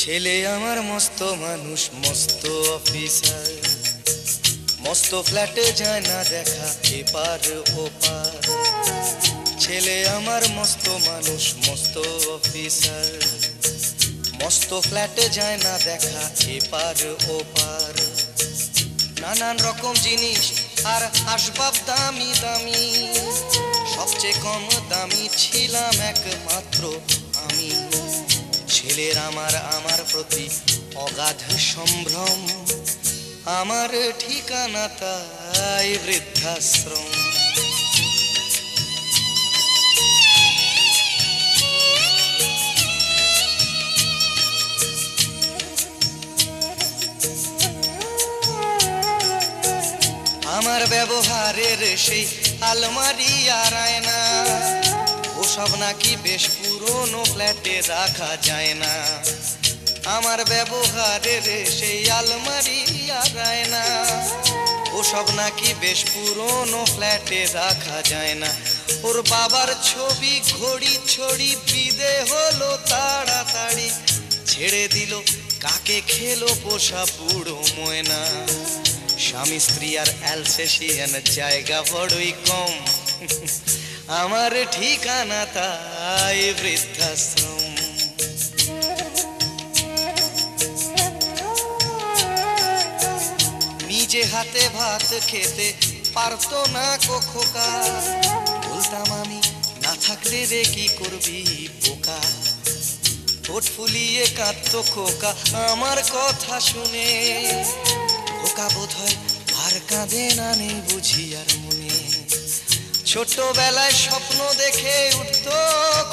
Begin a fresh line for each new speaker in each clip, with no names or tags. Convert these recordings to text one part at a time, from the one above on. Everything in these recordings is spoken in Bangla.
ছেলে আমার মস্ত মানুষ, মস্ত অফিসার, মস্ত ফ্ল্যাটে যায় না দেখা এপার ওপার। ছেলে আমার মস্ত মানুষ, মস্ত অফিসার, মস্ত ফ্ল্যাটে যায় না দেখা এপার ওপার। নানান রকম জিনিস আর আসবাব দামি দামি, সবচেয়ে কম দামি ছিলাম একমাত্র আমি। ছেলের আমার প্রতি অগাধ সম্ভ্রম, আমার ঠিকানা তাই বৃদ্ধাশ্রম। আমার ব্যবহারের সেই আলমারি আর আয়না, ওসব নাকি বেশ পুরনো ফ্ল্যাটে রাখা যায় না। আমার ব্যবহারের সেই আলমারি আর আয়না, ওসব নাকি বেশ পুরনো ফ্ল্যাটে রাখা যায় না। ওর বাবার ছবি ঘড়ি ছড়ি বিদে হলো তাড়াতাড়ি, ছেড়ে দিল কাকে খেলো পোষা বুড়ো ময়না। স্বামী স্ত্রী আর অ্যালসেশিয়ান জায়গা বড়ই কম, আমার ঠিকানা তাই বৃদ্ধাশ্রম। নিজে হাতে ভাত খেতে পারতো না খোকা, বলতাম আমি না থাকলে রে কি করবি বোকা। ঠোঁট ফুলিয়ে কাঁদতো খোকা আমার কথা শুনে, খোকা বোধ হয় আর কাঁদে না, নেই বুঝি আর মনে। ছোটবেলায় স্বপ্ন দেখে উঠতো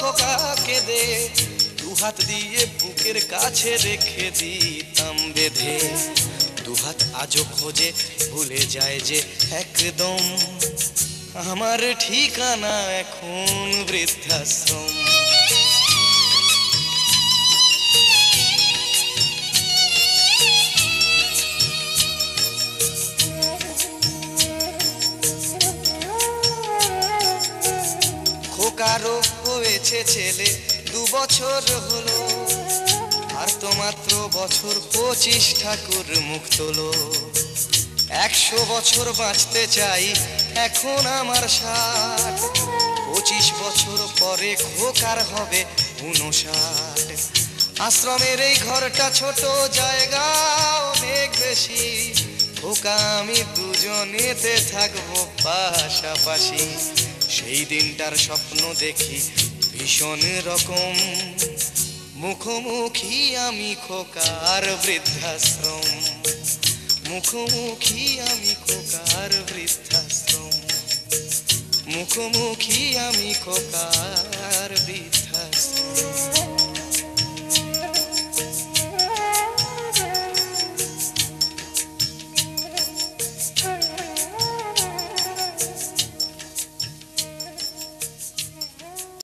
খোকা কেঁদে, দুহাত দিয়ে বুকের কাছে রেখে দিতাম বেঁধে। দুহাত আজও খোঁজে ভুলে যায় যে একদম, আমার ঠিকানা এখন বৃদ্ধাশ্রম। খোকারও হয়েছে ছেলে 2 বছর হলো, আর তো মাত্র বছর 25 ঠাকুর মুখ তোলো। 100 বছর বাঁচতে চাই এখন আমার 60, 25 বছর পরে খোকার হবে 59। আশ্রমের এই ঘরটা ছোট, জায়গা অনেক বেশি, খোকা আমি দুজনেতে থাকবো পাশাপাশি। সেই দিনটার স্বপ্ন দেখি ভীষণ রকম, মুখোমুখি আমি খোকার বৃদ্ধাশ্রম, মুখোমুখি আমি খোকার বৃদ্ধাশ্রম, মুখোমুখি আমি খোকার